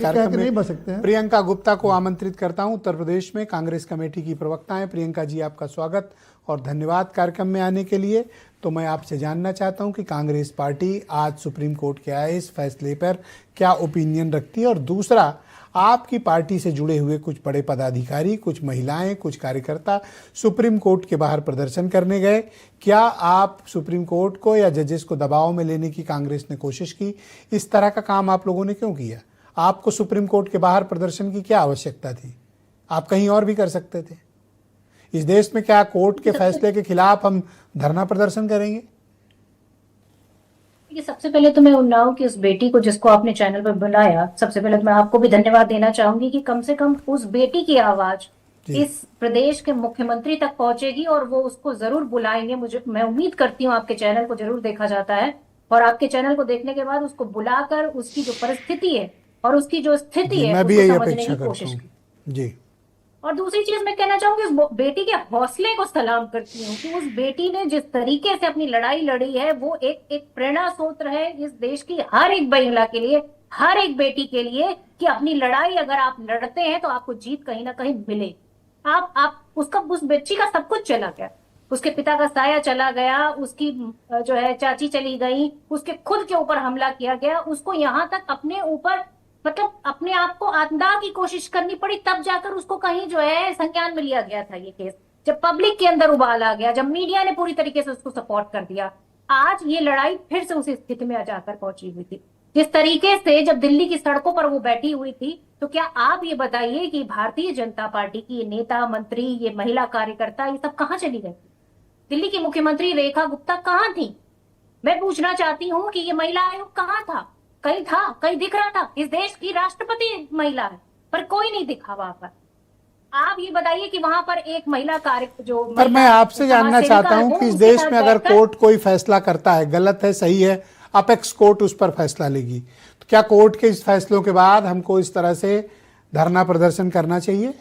कार्यक्रम नहीं बच सकते हैं। प्रियंका गुप्ता को आमंत्रित करता हूं। उत्तर प्रदेश में कांग्रेस कमेटी की प्रवक्ता हैं। प्रियंका जी, आपका स्वागत और धन्यवाद कार्यक्रम में आने के लिए। तो मैं आपसे जानना चाहता हूं कि कांग्रेस पार्टी आज सुप्रीम कोर्ट के आए इस फैसले पर क्या ओपिनियन रखती है, और दूसरा, आपकी पार्टी से जुड़े हुए कुछ बड़े पदाधिकारी, कुछ महिलाएं, कुछ कार्यकर्ता सुप्रीम कोर्ट के बाहर प्रदर्शन करने गए। क्या आप सुप्रीम कोर्ट को या जजेस को दबाव में लेने की कांग्रेस ने कोशिश की? इस तरह का काम आप लोगों ने क्यों किया? आपको सुप्रीम कोर्ट के बाहर प्रदर्शन की क्या आवश्यकता थी? आप कहीं और भी कर सकते थे। इस देश में क्या कोर्ट के फैसले के खिलाफ हम धरना प्रदर्शन करेंगे? सबसे पहले तो मैं उन्नाव की उस बेटी को जिसको आपने चैनल पर बुलाया, सबसे पहले तो मैं आपको भी धन्यवाद देना चाहूंगी कि कम से कम उस बेटी की आवाज इस प्रदेश के मुख्यमंत्री तक पहुंचेगी और वो उसको जरूर बुलाएंगे। मैं उम्मीद करती हूँ आपके चैनल को जरूर देखा जाता है और आपके चैनल को देखने के बाद उसको बुलाकर उसकी जो परिस्थिति है और उसकी जो स्थिति है उसको समझने की कोशिश की जी। और दूसरी चीज मैं कहना चाहूंगी, उस बेटी के हौसले को सलाम करती हूँ कि उस बेटी ने जिस तरीके से अपनी लड़ाई लड़ी है वो एक प्रेरणा स्रोत है इस देश की हर एक महिला के लिए, हर एक बेटी के लिए, कि अपनी लड़ाई अगर आप लड़ते हैं तो आपको जीत कहीं ना कहीं मिले। आप उस बच्ची का सब कुछ चला गया, उसके पिता का साया चला गया, उसकी जो है चाची चली गई, उसके खुद के ऊपर हमला किया गया, उसको यहाँ तक अपने ऊपर मतलब अपने आप को आत्मदाह की कोशिश करनी पड़ी, तब जाकर उसको कहीं जो है संज्ञान में लिया गया था ये केस। जब पब्लिक के अंदर उबाल आ गया, जब मीडिया ने पूरी तरीके से उसको सपोर्ट कर दिया, आज ये लड़ाई फिर से उसी स्थिति में जाकर पहुंची हुई थी। जिस तरीके से जब दिल्ली की सड़कों पर वो बैठी हुई थी, तो क्या आप ये बताइए कि भारतीय जनता पार्टी की ये नेता, मंत्री, ये महिला कार्यकर्ता, ये सब कहाँ चली गई? दिल्ली की मुख्यमंत्री रेखा गुप्ता कहाँ थी? मैं पूछना चाहती हूँ कि ये महिला आयोग कहाँ था? कहीं था, कहीं दिख रहा था? इस देश की राष्ट्रपति महिला है पर कोई नहीं दिखा वहां पर। आप ये बताइए कि वहां पर एक महिला कार्य जो पर मैं आपसे जानना चाहता हूं कि इस देश में अगर कोर्ट कोई फैसला करता है, गलत है, सही है, अपेक्स कोर्ट उस पर फैसला लेगी, तो क्या कोर्ट के इस फैसलों के बाद हमको इस तरह से धरना प्रदर्शन करना चाहिए?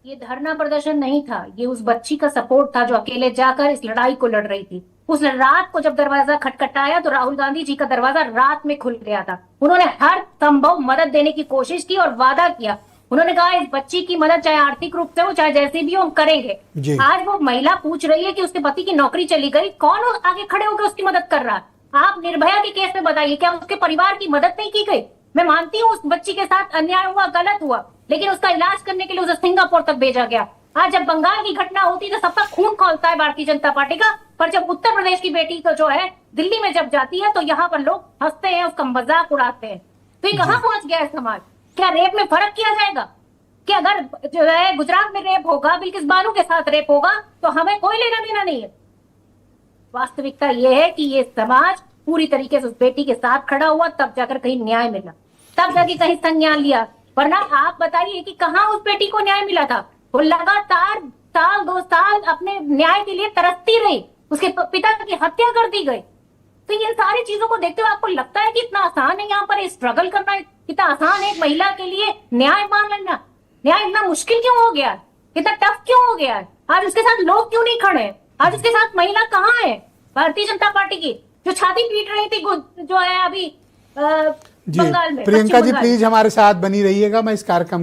ये धरना प्रदर्शन नहीं था, ये उस बच्ची का सपोर्ट था जो अकेले जाकर इस लड़ाई को लड़ रही थी। उस रात को जब दरवाजा खटखटाया तो राहुल गांधी जी का दरवाजा रात में खुल गया था। उन्होंने हर संभव मदद देने की कोशिश की और वादा किया। उन्होंने कहा इस बच्ची की मदद चाहे आर्थिक रूप से हो चाहे जैसे भी हो हम करेंगे। आज वो महिला पूछ रही है कि उसके पति की नौकरी चली गई, कौन आगे खड़े होकर उसकी मदद कर रहा है? आप निर्भया के केस में बताइए, क्या उसके परिवार की मदद नहीं की गई? मैं मानती हूँ उस बच्ची के साथ अन्याय हुआ, गलत हुआ, लेकिन उसका इलाज करने के लिए उसे सिंगापुर तक भेजा गया। आज जब बंगाल की घटना होती है तो सबका खून खौलता है भारतीय जनता पार्टी का, पर जब उत्तर प्रदेश की बेटी को जो है दिल्ली में जब जाती है तो यहाँ पर लोग हंसते हैं, उसका मजाक उड़ाते हैं। तो ये कहाँ पहुंच गया है समाज? क्या रेप में फर्क किया जाएगा? कि अगर जो है गुजरात में रेप होगा, बिल्किस बानो के साथ रेप होगा, तो हमें कोई लेना देना नहीं है? वास्तविकता ये है कि ये समाज पूरी तरीके से उस बेटी के साथ खड़ा हुआ, तब जाकर कहीं न्याय मिला, तब जाके कहीं संज्ञान लिया। वरना आप बताइए कि कहाँ उस बेटी को न्याय मिला था? वो लगातार साल 2 साल अपने न्याय के लिए तरसती रही, उसके पिता की हत्या कर दी गई। तो ये सारी चीजों को देखते हुए आपको लगता है कि इतना आसान है यहाँ पर स्ट्रगल करना? इतना आसान है एक महिला के लिए न्याय मान लेना? न्याय इतना मुश्किल क्यों हो गया है? इतना टफ क्यों हो गया है? आज उसके साथ लोग क्यों नहीं खड़े? आज उसके साथ महिला कहाँ है भारतीय जनता पार्टी की जो छाती पीट रही थी जो है अभी बंगाल में? प्रियंका जी प्लीज हमारे साथ बनी रहिएगा। मैं इस कार्यक्रम